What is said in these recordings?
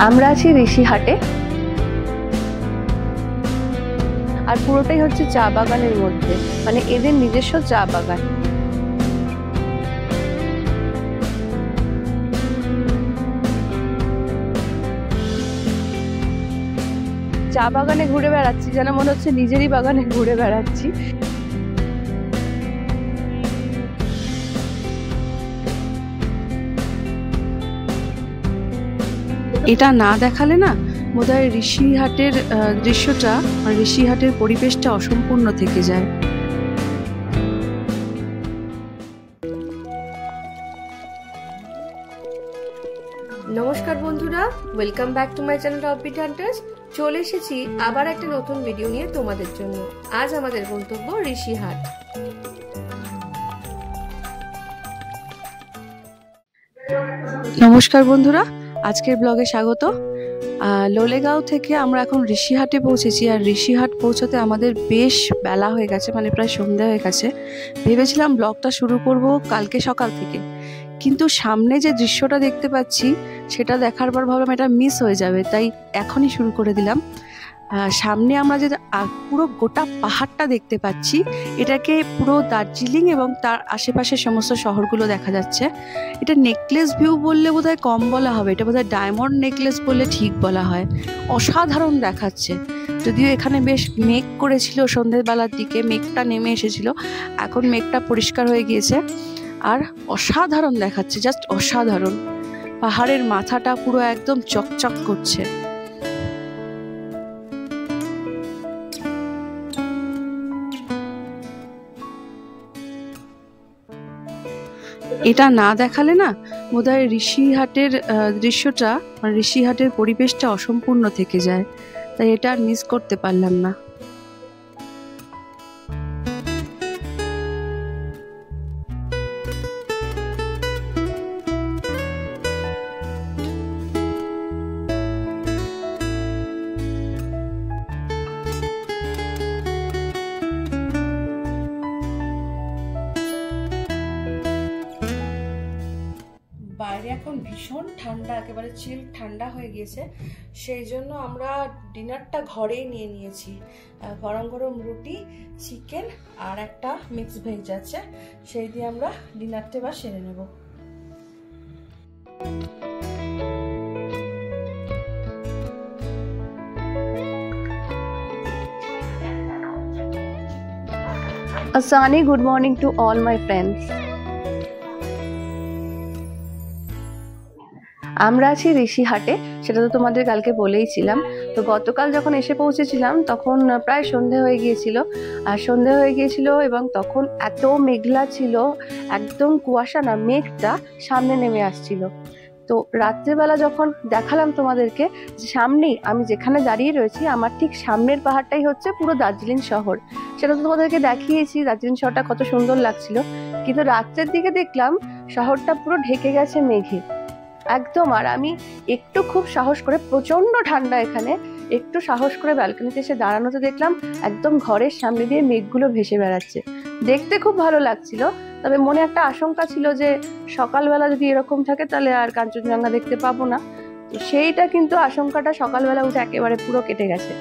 আমরা আছি ঋষিহাটে, আর পুরোটাই হচ্ছে চা বাগানের মধ্যে, মানে এদের নিজস্ব চা বাগান। চা বাগানে ঘুরে বেড়াচ্ছি, যেন মনে হচ্ছে নিজেরই বাগানে ঘুরে বেড়াচ্ছি। এটা না দেখালে না বোধহয় ঋষিহাটের দৃশ্যটা, ঋষিহাটের পরিবেশটা অসম্পূর্ণ থেকে যায়। নমস্কার বন্ধুরা, welcome back to my channel offbeat hunters. চলে এসেছি আবার একটা নতুন ভিডিও নিয়ে তোমাদের জন্য। আজ আমাদের গন্তব্য ঋষিহাট। নমস্কার বন্ধুরা, আজকের ব্লগে স্বাগত। লোলেগাঁও থেকে আমরা এখন ঋষিহাটে পৌঁছেছি, আর ঋষিহাট পৌঁছাতে আমাদের বেশ বেলা হয়ে গেছে, মানে প্রায় সন্ধ্যা হয়ে গেছে। ভেবেছিলাম ব্লগটা শুরু করব কালকে সকাল থেকে, কিন্তু সামনে যে দৃশ্যটা দেখতে পাচ্ছি সেটা দেখার পর ভাবলাম এটা মিস হয়ে যাবে, তাই এখনই শুরু করে দিলাম। সামনে আমরা যে পুরো গোটা পাহাড়টা দেখতে পাচ্ছি, এটাকে পুরো দার্জিলিং এবং তার আশেপাশের সমস্ত শহরগুলো দেখা যাচ্ছে। এটা নেকলেস ভিউ বললে বোধহয় কম বলা হবে, এটা বোধহয় ডায়মন্ড নেকলেস বললে ঠিক বলা হয়। অসাধারণ দেখাচ্ছে, যদিও এখানে বেশ মেঘ করেছিল সন্ধ্যেবেলার দিকে, মেঘটা নেমে এসেছিল, এখন মেঘটা পরিষ্কার হয়ে গিয়েছে। আর অসাধারণ দেখাচ্ছে, জাস্ট অসাধারণ। পাহাড়ের মাথাটা পুরো একদম চকচক করছে। এটা না দেখালে না বোধহয় ঋষিহাটের দৃশ্যটা, ঋষিহাটের পরিবেশটা অসম্পূর্ণ থেকে যায়, তাই এটা আর মিস করতে পারলাম না। বাইরে এখন ভীষণ ঠান্ডা, একেবারে চিল ঠান্ডা হয়ে গিয়েছে, সেই জন্য আমরা ডিনারটা ঘরেই নিয়ে নিয়েছি। গরম গরম রুটি, চিকেন আর একটা মিক্স ভেজ আছে, সেই দিয়ে আমরা ডিনারটা এবার সেরে নেব। A sunny good morning to all my friends. আমরা আছি ঋষিহাটে, সেটা তো তোমাদের কালকে বলেইছিলাম। তো গতকাল যখন এসে পৌঁছেছিলাম তখন প্রায় সন্ধে হয়ে গিয়েছিল, এবং তখন এত মেঘলা ছিল, একদম কুয়াশা না, মেঘটা সামনে নেমে আসছিল। তো রাত্রেবেলা যখন দেখালাম তোমাদেরকে, সামনেই আমি যেখানে দাঁড়িয়ে রয়েছি, আমার ঠিক সামনের পাহাড়টাই হচ্ছে পুরো দার্জিলিং শহর। সেটা তো তোমাদেরকে দেখিয়েছি, দার্জিলিং শহরটা কত সুন্দর লাগছিল। কিন্তু রাত্রের দিকে দেখলাম শহরটা পুরো ঢেকে গেছে মেঘে একদম। আর আমি একটু খুব সাহস করে, প্রচন্ড ঠান্ডা এখানে, একটু সাহস করে ব্যালকনিতে এসে দাঁড়ানোতে দেখলাম একদম ঘরের সামনে দিয়ে মেঘগুলো ভেসে বেড়াচ্ছে। দেখতে খুব ভালো লাগছিল, তবে মনে একটা আশঙ্কা ছিল যে সকালবেলা যদি এরকম থাকে তাহলে আর কাঞ্চনজঙ্ঘা দেখতে পাবো না। তো সেইটা কিন্তু আশঙ্কাটা সকালবেলা উঠে একেবারে পুরো কেটে গেছে।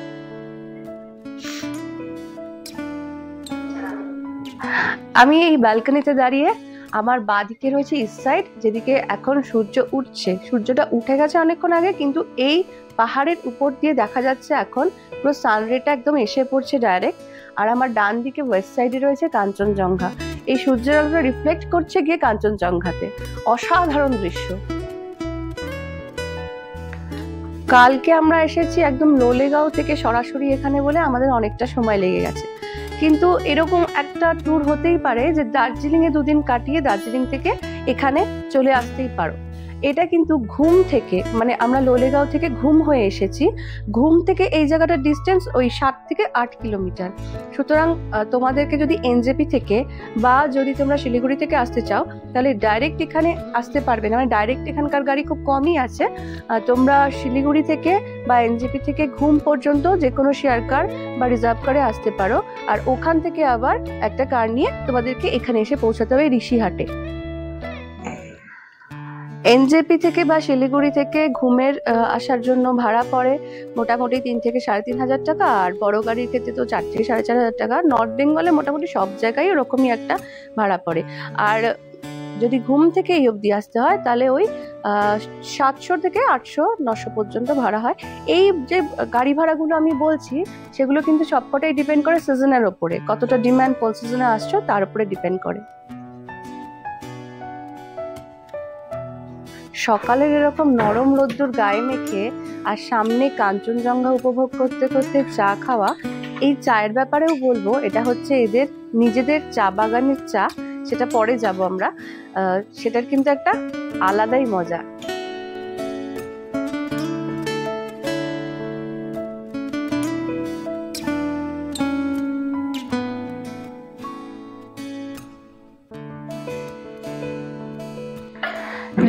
আমি এই ব্যালকনিতে দাঁড়িয়ে, আমার বাঁ দিকে রয়েছে ইস্ট সাইড, যেদিকে এখন সূর্য উঠছে। সূর্যটা উঠে গেছে অনেকক্ষণ আগে, কিন্তু এই পাহাড়ের উপর দিয়ে দেখা যাচ্ছে এখন পুরো সানরেটা একদম এসে পড়ছে ডাইরেক্ট। আর আমার ডান দিকে ওয়েস্ট সাইডে রয়েছে কাঞ্চনজঙ্ঘা, এই সূর্যের আলোটা রিফ্লেক্ট করছে গিয়ে কাঞ্চনজঙ্ঘাতে। অসাধারণ দৃশ্য। কালকে আমরা এসেছি একদম লোলেগাঁও থেকে সরাসরি এখানে বলে আমাদের অনেকটা সময় লেগে গেছে। কিন্তু এরকম একটা ট্যুর হতেই পারে যে দার্জিলিংয়ে দুদিন কাটিয়ে দার্জিলিং থেকে এখানে চলে আসতেই পারো। এটা কিন্তু ঘুম থেকে, মানে আমরা লোলেগাঁও থেকে ঘুম হয়ে এসেছি, ঘুম থেকে এই জায়গাটার ডিস্টেন্স ওই 7 থেকে 8 কিলোমিটার। সুতরাং তোমাদেরকে যদি এনজেপি থেকে বা যদি তোমরা শিলিগুড়ি থেকে আসতে চাও তাহলে ডাইরেক্ট এখানে আসতে পারবে না, মানে ডাইরেক্ট এখানকার গাড়ি খুব কমই আছে। তোমরা শিলিগুড়ি থেকে বা এনজেপি থেকে ঘুম পর্যন্ত যে কোনো শেয়ার কার বা রিজার্ভ কারে আসতে পারো, আর ওখান থেকে আবার একটা কার নিয়ে তোমাদেরকে এখানে এসে পৌঁছাতে হবে ঋষিহাটে। এনজেপি থেকে বা শিলিগুড়ি থেকে ঘুমের আসার জন্য ভাড়া পড়ে মোটামুটি 3 থেকে 3,500 টাকা, আর বড় গাড়ির ক্ষেত্রে তো 4 থেকে 4,500 টাকা। নর্থ বেঙ্গলে মোটামুটি সব জায়গায় ওরকমই একটা ভাড়া পড়ে। আর যদি ঘুম থেকে এই অবধি আসতে হয় তাহলে ওই 700 থেকে 800 900 পর্যন্ত ভাড়া হয়। এই যে গাড়ি ভাড়াগুলো আমি বলছি সেগুলো কিন্তু সবকটাই ডিপেন্ড করে সিজনের ওপরে, কতটা ডিমান্ড কোন সিজনে আসছো তার উপরে ডিপেন্ড করে। সকালের এরকম নরম রোদ্দুর গায়ে মেখে আর সামনে কাঞ্চনজঙ্ঘা উপভোগ করতে করতে চা খাওয়া, এই চায়ের ব্যাপারেও বলবো এটা হচ্ছে এদের নিজেদের চা বাগানের চা, সেটা পরে যাব আমরা। সেটার কিন্তু একটা আলাদাই মজা।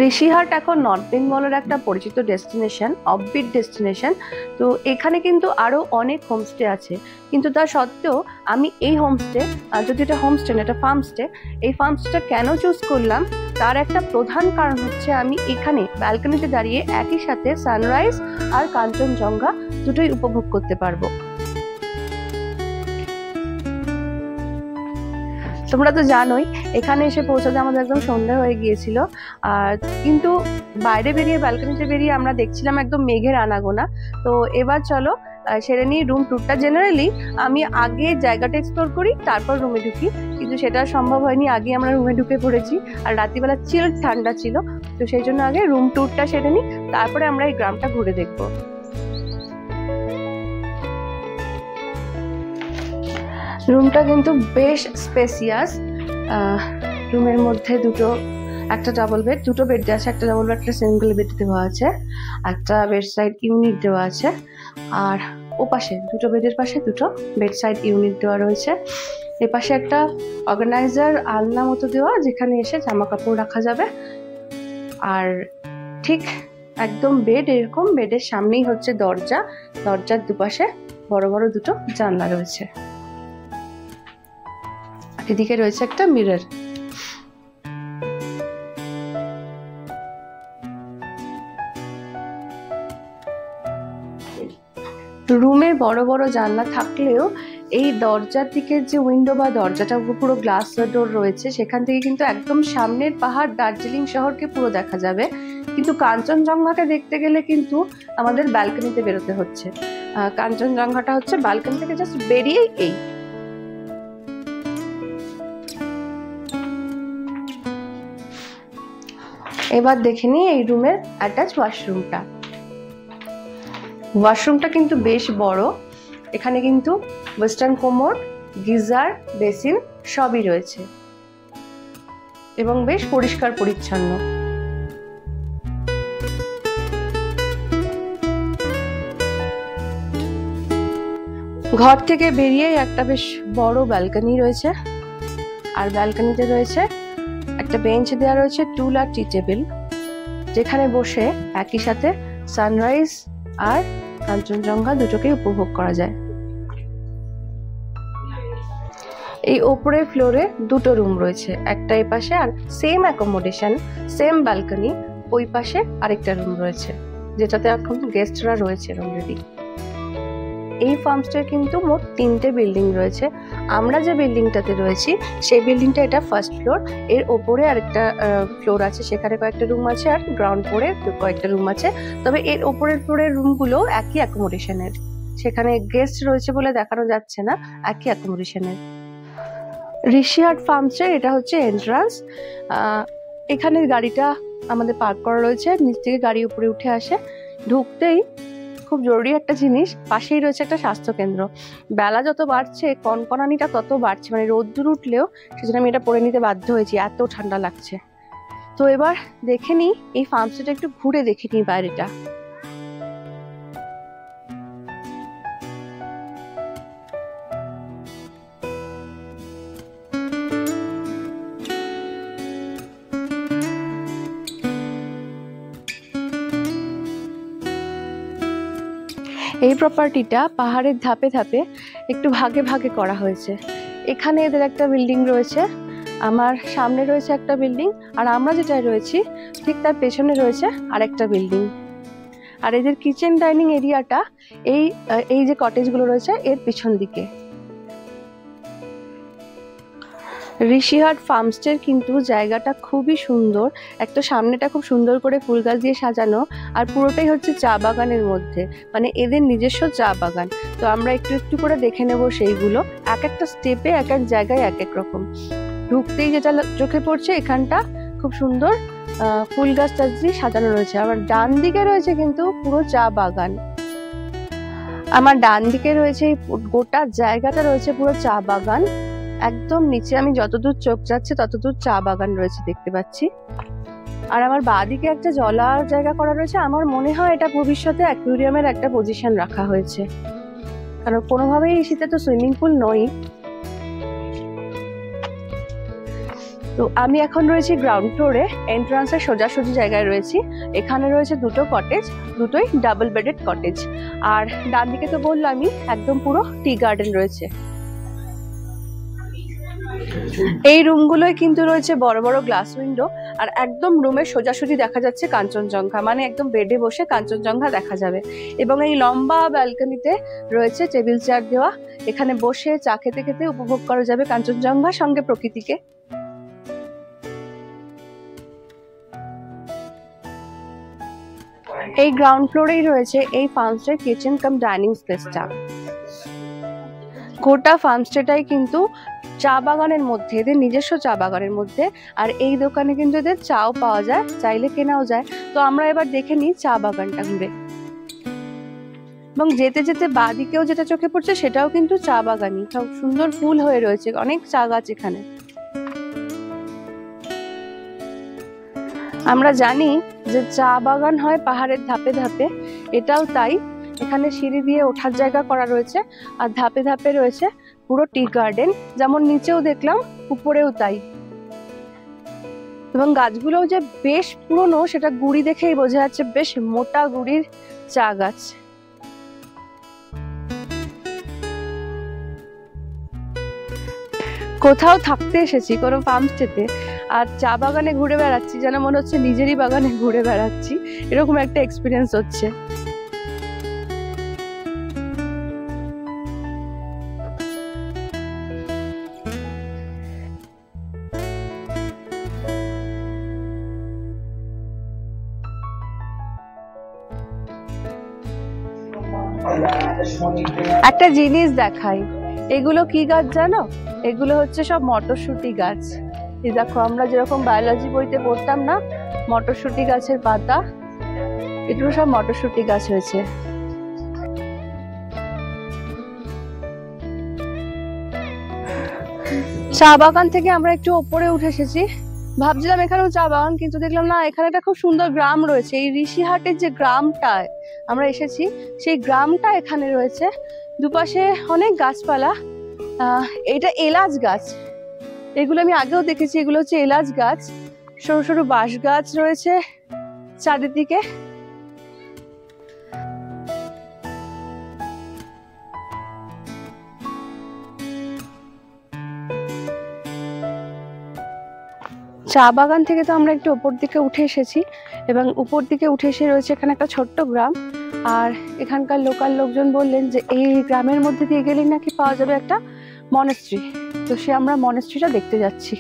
ঋষিহাট এখন নর্থ বেঙ্গলের একটা পরিচিত ডেস্টিনেশন, অফবিট ডেস্টিনেশন। তো এখানে কিন্তু আরো অনেক হোমস্টে আছে, কিন্তু তা সত্ত্বেও আমি এই হোমস্টে, যদি এটা হোমস্টে না এটা ফার্মস্টে, এই ফার্মস্টেটা কেন চুজ করলাম তার একটা প্রধান কারণ হচ্ছে আমি এখানে ব্যালকনিতে দাঁড়িয়ে একই সাথে সানরাইজ আর কাঞ্চনজঙ্ঘা দুটোই উপভোগ করতে পারবো। তোমরা তো জানোই এখানে এসে পৌঁছাতে আমাদের একদম সন্ধ্যা হয়ে গিয়েছিল, আর কিন্তু বাইরে বেরিয়ে ব্যালকনিতে বেরিয়ে আমরা দেখছিলাম একদম মেঘের আনাগোনা। তো এবার চলো সেরে নিই রুম ট্যুরটা। জেনারেলি আমি আগে জায়গাটা এক্সপ্লোর করি তারপর রুমে ঢুকি, কিন্তু সেটা সম্ভব হয়নি, আগে আমরা রুমে ঢুকে পড়েছি আর রাত্রিবেলা চিল্ড ঠান্ডা ছিল, তো সেই জন্য আগে রুম ট্যুরটা সেরে নিই, তারপরে আমরা এই গ্রামটা ঘুরে দেখবো। রুমটা কিন্তু বেশ স্পেসিয়াস। রুমের মধ্যে একটা ডাবল বেড, দুটো বেড দেওয়া আছে, একটা ডাবল বেড একটা সিঙ্গেল বেড দেওয়া আছে, একটা বেড সাইড ইউনিট দেওয়া আছে, আর ওপাশে দুটো বেডের পাশে দুটো বেড সাইড ইউনিট দেওয়া রয়েছে। এপাশে একটা অর্গানাইজার আলনা মতো দেওয়া, যেখানে এসে জামা কাপড় রাখা যাবে। আর ঠিক একদম বেড এরকম, বেডের সামনেই হচ্ছে দরজা, দরজার দুপাশে বড় বড় দুটো জানলা রয়েছে, এদিকে রয়েছে একটা মিরর। রুমে বড় বড় জানলা থাকলেও এই দরজার দিকের যে উইন্ডো বা দরজাটা পুরো গ্লাস ডোর রয়েছে, সেখান থেকে কিন্তু একদম সামনের পাহাড় দার্জিলিং শহরকে পুরো দেখা যাবে। কিন্তু কাঞ্চনজঙ্ঘাকে দেখতে গেলে কিন্তু আমাদের ব্যালকনিতে বেরোতে হচ্ছে। কাঞ্চনজঙ্ঘাটা হচ্ছে ব্যালকনি থেকে জাস্ট বেরিয়েই এই। এবার দেখে নিই এই রুমের অ্যাটাচ ওয়াশরুমটা। ওয়াশরুমটা কিন্তু বেশ বড়, এখানে কিন্তু ওয়েস্টার্ন কোমোড, গিজার, বেসিন সবই রয়েছে এবং বেশ পরিষ্কার পরিচ্ছন্ন। ঘর থেকে বেরিয়ে একটা বেশ বড় ব্যালকনি রয়েছে, আর ব্যালকনিতে রয়েছে একটা বেঞ্চ দেওয়া রয়েছে, টুল আর টি টেবিল, যেখানে বসে একই সাথে সানরাইজ আর কাঞ্চনজঙ্ঘা দুটোকেই উপভোগ করা যায়। এই ওপরের ফ্লোরে দুটো রুম রয়েছে, একটা এই পাশে, আর সেম অ্যাকোমোডেশন সেম ব্যালকনি ওই পাশে আরেকটা রুম রয়েছে, যেটাতে এখন গেস্টরা রয়েছে অলরেডি। এই ফার্মস্টের কিন্তু মোট 3টে বিল্ডিং রয়েছে। আমরা যে বিল্ডিংটাতে রয়েছি সেই বিল্ডিংটা এটা ফার্স্ট ফ্লোর, এর ওপরে আরেকটা ফ্লোর আছে, সেখানে কয়েকটা রুম আছে, আর গ্রাউন্ড ফ্লোরে কয়েকটা রুম আছে। তবে এর ওপরের ফ্লোরের রুমগুলো একই অ্যাকোমোডেশনের, সেখানে গেস্ট রয়েছে বলে দেখানো যাচ্ছে না, একই অ্যাকোমোডেশনের। ঋষিহাট ফার্মস্টের এটা হচ্ছে এন্ট্রান্স। এখানে গাড়িটা আমাদের পার্ক করা রয়েছে, নিচ থেকে গাড়ি উপরে উঠে আসে। ঢুকতেই খুব জরুরি একটা জিনিস, পাশেই রয়েছে একটা স্বাস্থ্য কেন্দ্র। বেলা যত বাড়ছে কনকনানিটা তত বাড়ছে, মানে রোদ্দুর উঠলেও সেজন্য আমি এটা পরে নিতে বাধ্য হয়েছি, এত ঠান্ডা লাগছে। তো এবার দেখে নিই এই ফার্মস্টেটা, একটু ঘুরে দেখে নিই বাইরেটা। এই প্রপার্টিটা পাহাড়ের ধাপে ধাপে একটু ভাগে ভাগে করা হয়েছে। এখানে এদের একটা বিল্ডিং রয়েছে, আমার সামনে রয়েছে একটা বিল্ডিং, আর আমরা যেটায় রয়েছি ঠিক তার পেছনে রয়েছে আরেকটা বিল্ডিং। আর এদের কিচেন ডাইনিং এরিয়াটা এই যে কটেজগুলো রয়েছে এর পিছন দিকে। ঋষিহাট ফার্মস্টের কিন্তু জায়গাটা খুবই সুন্দর। একটা সামনেটা খুব সুন্দর করে ফুল গাছ দিয়ে সাজানো, আর পুরোটাই হচ্ছে চা বাগানের মধ্যে, মানে এদের নিজস্ব চা বাগান। তো আমরা একটু একটু করে দেখে নেব সেইগুলো। এক একটা স্টেপে এক এক জায়গায় এক এক রকম। ঢুকতেই যেটা চোখে পড়ছে এখানটা খুব সুন্দর ফুল গাছ টাছ দিয়ে সাজানো রয়েছে। আবার ডান দিকে রয়েছে কিন্তু পুরো চা বাগান। আমার ডান দিকে রয়েছে গোটা জায়গাটা রয়েছে পুরো চা বাগান। একদম নিচে আমি যতদূর চোখ যাচ্ছে ততদূর চা বাগান রয়েছে দেখতে পাচ্ছি। আর আমার বাঁদিকে একটা জলার জায়গা করা রয়েছে। আমার মনে হয় এটা ভবিষ্যতে অ্যাকুয়ারিয়ামের একটা পজিশন রাখা হয়েছে, কারণ কোনোভাবেই শীতে তো সুইমিং পুল নয়। তো আমি এখন রয়েছি গ্রাউন্ড ফ্লোরে, এন্ট্রান্সের সোজাসুজি জায়গায় রয়েছি। এখানে রয়েছে দুটো কটেজ, দুটোই ডাবল বেডেড কটেজ। আর ডান দিকে তো বললামই একদম পুরো টি গার্ডেন রয়েছে। এই রুমগুলোই কিন্তু রয়েছে বড় বড় গ্লাস উইন্ডো, আর একদম রুমের সোজাসুজি দেখা যাচ্ছে কাঞ্চনজঙ্ঘা, মানে একদম বেডে বসে কাঞ্চনজঙ্ঘা দেখা যাবে। এবং এই লম্বা ব্যালকনিতে রয়েছে টেবিল চেয়ার দেওয়া, এখানে বসে চা খেতে খেতে উপভোগ করা যাবে কাঞ্চনজঙ্ঘার সঙ্গে প্রকৃতিকে। এই গ্রাউন্ড ফ্লোরেই রয়েছে এই ফার্মস্টের কিচেন কাম ডাইনিং স্পেসটা। গোটা ফার্মস্টেটাই কিন্তু চা বাগানের মধ্যে, এদের নিজস্ব চা বাগানের মধ্যে। আর এই দোকানে কিন্তু এদের চাও পাওয়া যায়, চাইলে কেনাও যায়। তো আমরা এবার দেখে নিই চা বাগানটা ঘুরে। এবং যেতে যেতে বাঁদিকেও যেটা চোখে পড়ছে সেটাও কিন্তু চা বাগানই, সব সুন্দর ফুল হয়ে রয়েছে, অনেক চা গাছ এখানে। আমরা জানি যে চা বাগান হয় পাহাড়ের ধাপে ধাপে, এটাও তাই। এখানে সিঁড়ি দিয়ে ওঠার জায়গা করা রয়েছে, আর ধাপে ধাপে রয়েছে পুরো টি গার্ডেন, যেমন নিচেও দেখলাম উপরেও তাই। এবং গাছগুলোও যে বেশ পুরনো সেটা গুড়ি দেখেই বোঝা যাচ্ছে, বেশ মোটা গুড়ির চা গাছ। কোথাও থাকতে এসেছি কোনো ফার্মস্টেতে, আর চা বাগানে ঘুরে বেড়াচ্ছি, যেন মনে হচ্ছে নিজেরই বাগানে ঘুরে বেড়াচ্ছি, এরকম একটা এক্সপিরিয়েন্স হচ্ছে। একটা জিনিস দেখাই, এগুলো কি গাছ জানো? এগুলো হচ্ছে সব মটরশুঁটি গাছ। এই দেখো, আমরা যেরকম বায়োলজি বইতে পড়তাম না মটরশুঁটি গাছের পাতা, এগুলো সব মটরশুঁটি গাছ হয়েছে। চা বাগান থেকে আমরা একটু ওপরে উঠে এসেছি। ভাবছিলাম এখানেও চা বাগান, কিন্তু দেখলাম না, এখানে একটা খুব সুন্দর গ্রাম রয়েছে। এই ঋষিহাটের যে গ্রামটায় আমরা এসেছি সেই গ্রামটা এখানে রয়েছে। দুপাশে অনেক গাছপালা। এটা এলাচ গাছ, এগুলো আমি আগেও দেখেছি। এগুলো হচ্ছে এলাচ গাছ, সরু সরু বাঁশ গাছ রয়েছে চারিদিকে। চা বাগান থেকে তো আমরা একটু উপর দিকে উঠে এসেছি, এবং উপর দিকে উঠে এসে রয়েছে এখানে একটা ছোট্ট গ্রাম। আর এখানকার লোকাল লোকজন বললেন যে এই গ্রামের মধ্যে দিয়ে গেলেই নাকি পাওয়া যাবে একটা মনেস্ট্রি। তো সে আমরা মনেস্ট্রিটা দেখতে যাচ্ছি।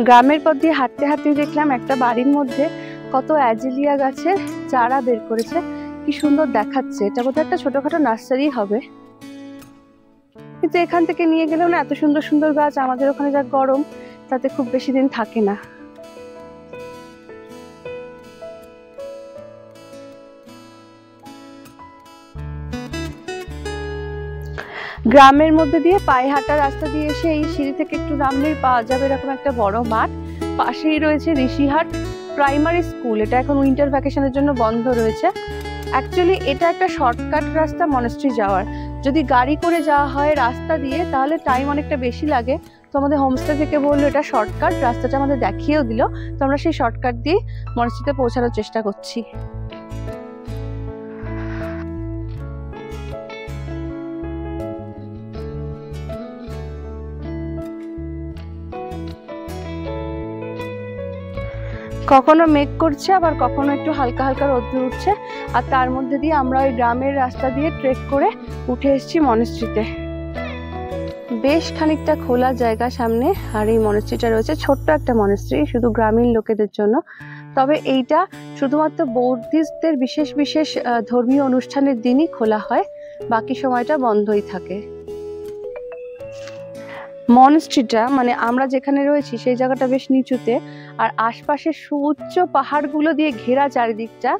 গ্রামের পথ দিয়ে হাঁটতে হাঁটতে দেখলাম একটা বাড়ির মধ্যে কত অ্যাজিলিয়া গাছের চারা বের করেছে, কি সুন্দর দেখাচ্ছে। এটা বোধহয় একটা ছোটখাটো নার্সারি হবে, কিন্তু এখান থেকে নিয়ে গেলেও না, এত সুন্দর সুন্দর গাছ আমাদের ওখানে যা গরম তাতে খুব বেশি দিন থাকে না। গ্রামের মধ্যে দিয়ে পায়ে হাঁটা রাস্তা দিয়ে এসে এই সিঁড়ি থেকে একটু নামলেই পাওয়া যাবে এরকম একটা বড় মাঠ। পাশেই রয়েছে ঋষিহাট প্রাইমারি স্কুল। এটা এখন উইন্টার ভ্যাকেশনের জন্য বন্ধ রয়েছে। অ্যাকচুয়ালি এটা একটা শর্টকাট রাস্তা মনেস্ট্রি যাওয়ার। যদি গাড়ি করে যাওয়া হয় রাস্তা দিয়ে তাহলে টাইম অনেকটা বেশি লাগে। তো আমাদের হোমস্টে থেকে বললো এটা শর্টকাট, রাস্তাটা আমাদের দেখিয়েও দিল। তো আমরা সেই শর্টকাট দিয়ে মনেস্ট্রিতে পৌঁছানোর চেষ্টা করছি। কখনো মেঘ করছে, আবার কখনো একটু হালকা হালকা রোদ্দুর উঠছে। আর তার মধ্যে দিয়ে আমরা ওই গ্রামের রাস্তা দিয়ে ট্রেক করে উঠে এসেছি মনেস্ট্রিতে। বেশ খানিকটা খোলা জায়গা সামনে, আর এই মনেস্ট্রিটা রয়েছে ছোট্ট একটা মনেস্ট্রি শুধু গ্রামীণ লোকেদের জন্য। তবে এইটা শুধুমাত্র বৌদ্ধিস্টদের বিশেষ বিশেষ ধর্মীয় অনুষ্ঠানের দিনই খোলা হয়, বাকি সময়টা বন্ধই থাকে। মনেস্ট্রিটা মানে আমরা যেখানে রয়েছি সেই জায়গাটা বেশ নিচুতে, আর আশপাশে সুউচ্চ পাহাড়গুলো দিয়ে ঘেরা চারিদিকটা।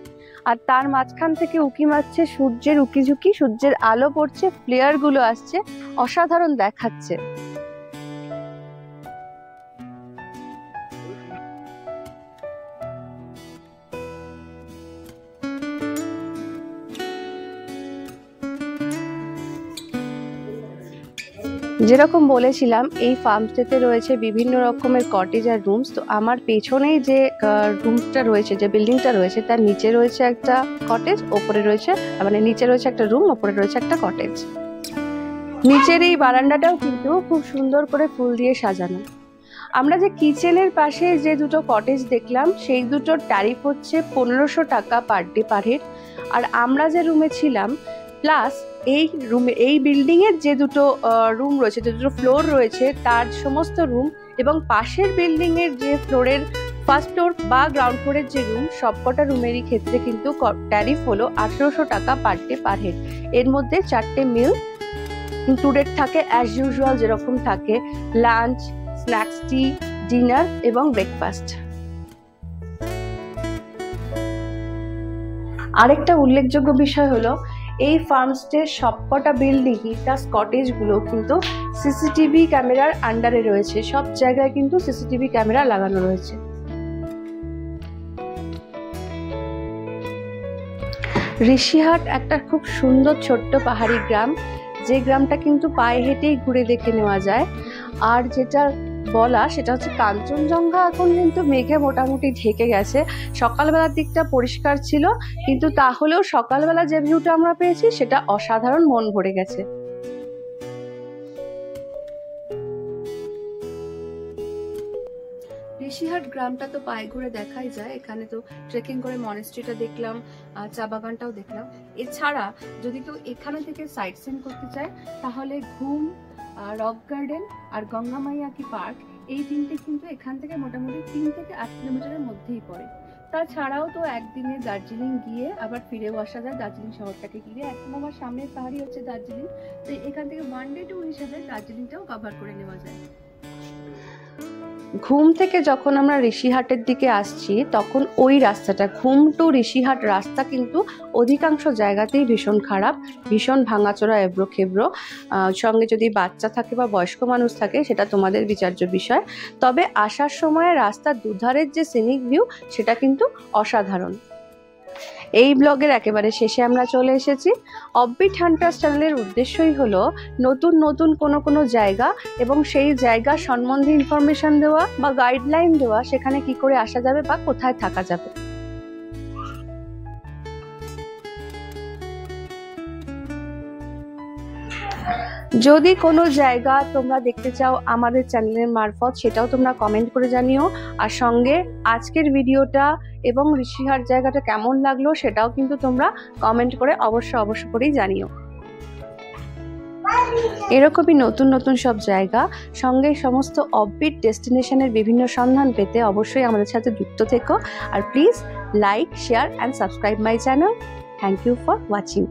আর তার মাঝখান থেকে উঁকি মারছে সূর্যের উঁকিঝুঁকি, সূর্যের আলো পড়ছে, ফ্লেয়ার গুলো আসছে, অসাধারণ দেখাচ্ছে। যেরকম বলেছিলাম এই ফার্মস্টেতে রয়েছে বিভিন্ন রকমের কটেজ আর রুমস। তো আমার পেছনেই যে রুমটা রয়েছে, যে বিল্ডিংটা রয়েছে, তার নিচে রয়েছে একটা কটেজ, ওপরে রয়েছে মানে নিচে রয়েছে একটা রুম, ওপরে রয়েছে একটা কটেজ। নিচের এই বারান্দাটাও কিন্তু খুব সুন্দর করে ফুল দিয়ে সাজানো। আমরা যে কিচেনের পাশে যে দুটো কটেজ দেখলাম সেই দুটোর ট্যারিফ হচ্ছে 1500 টাকা পার ডে পার হেড। আর আমরা যে রুমে ছিলাম প্লাস এই রুমে এই বিল্ডিং এর যে দুটো রুম রয়েছে, যে দুটো ফ্লোর রয়েছে, তার সমস্ত রুম এবং পাশের বিল্ডিং এর যে ফ্লোরের ফার্স্ট ফ্লোর বা গ্রাউন্ড ফ্লোরের যে রুম, সবকটা রুমেরই ক্ষেত্রে কিন্তু ট্যারিফ হলো 1800 টাকা পার ডে পার হেড। এর মধ্যে 4টে মিল ইনক্লুডেড থাকে অ্যাজ ইউজুয়াল, যেরকম থাকে লাঞ্চ, স্ন্যাক্স, টি, ডিনার এবং ব্রেকফাস্ট। আরেকটা উল্লেখযোগ্য বিষয় হলো এই ফার্মস্টের সবকটা বিল্ডিংই প্লাস কটেজগুলো কিন্তু সিসিটিভি ক্যামেরার আন্ডারে রয়েছে। সব জায়গায় কিন্তু সিসিটিভি ক্যামেরা লাগানো রয়েছে। ঋষিহাট একটা খুব সুন্দর ছোট্ট পাহাড়ি গ্রাম, যে গ্রামটা কিন্তু পায়ে হেঁটেই ঘুরে দেখে নেওয়া যায়। আর যেটা বলা সেটা হচ্ছে কাঞ্চনজঙ্ঘা এখন কিন্তু মেঘে মোটামুটি ঢেকে গেছে। সকালবেলার দিকটা পরিষ্কার ছিল, কিন্তু তাহলেও সকালবেলা যে ভিউটা আমরা পেয়েছি সেটা অসাধারণ, মন ভরে গেছে। ঋষিহাট গ্রামটা তো পায়ে ঘুরে দেখাই যায়। এখানে তো ট্রেকিং করে মনেস্ট্রিটা দেখলাম, চা বাগানটাও দেখলাম। এছাড়া যদি কেউ এখানে থেকে সাইট সিন করতে চায় তাহলে ঘুম, রক গার্ডেন আর গঙ্গা মাইয়া কি পার্ক, এই তিনটে কিন্তু এখান থেকে মোটামুটি 3 থেকে 8 কিলোমিটারের মধ্যেই পড়ে। তাছাড়াও তো একদিনে দার্জিলিং গিয়ে আবার ফিরেও আসা যায় দার্জিলিং শহরটাকে ঘিরে। এখন আমার সামনের পাহাড়ি হচ্ছে দার্জিলিং, তো এখান থেকে 1 ডে ট্যুর হিসেবে দার্জিলিংটাও কভার করে নেওয়া যায়। ঘুম থেকে যখন আমরা ঋষিহাটের দিকে আসছি তখন ওই রাস্তাটা, ঘুম টু ঋষিহাট রাস্তা কিন্তু অধিকাংশ জায়গাতেই ভীষণ খারাপ, ভীষণ ভাঙাচোরা, এবড়ো খেবড়ো। সঙ্গে যদি বাচ্চা থাকে বা বয়স্ক মানুষ থাকে সেটা তোমাদের বিচার্য বিষয়। তবে আসার সময় রাস্তার দুধারের যে সিনিক ভিউ সেটা কিন্তু অসাধারণ। এই ব্লগের একেবারে শেষে আমরা চলে এসেছি। অফবিট হান্টার্স চ্যানেলের উদ্দেশ্যই হলো নতুন নতুন কোনো জায়গা এবং সেই জায়গা সম্বন্ধে ইনফরমেশন দেওয়া বা গাইডলাইন দেওয়া, সেখানে কি করে আসা যাবে বা কোথায় থাকা যাবে। যদি কোনো জায়গা তোমরা দেখতে চাও আমাদের চ্যানেলের মারফত, সেটাও তোমরা কমেন্ট করে জানিও। আর সঙ্গে আজকের ভিডিওটা এবং ঋষিহাট জায়গাটা কেমন লাগলো সেটাও কিন্তু তোমরা কমেন্ট করে অবশ্য করেই জানিও। এরকমই নতুন নতুন সব জায়গা সঙ্গে সমস্ত অফবিট ডেস্টিনেশনের বিভিন্ন সন্ধান পেতে অবশ্যই আমাদের সাথে যুক্ত থেকো। আর please like, share and subscribe my channel. Thank you for watching.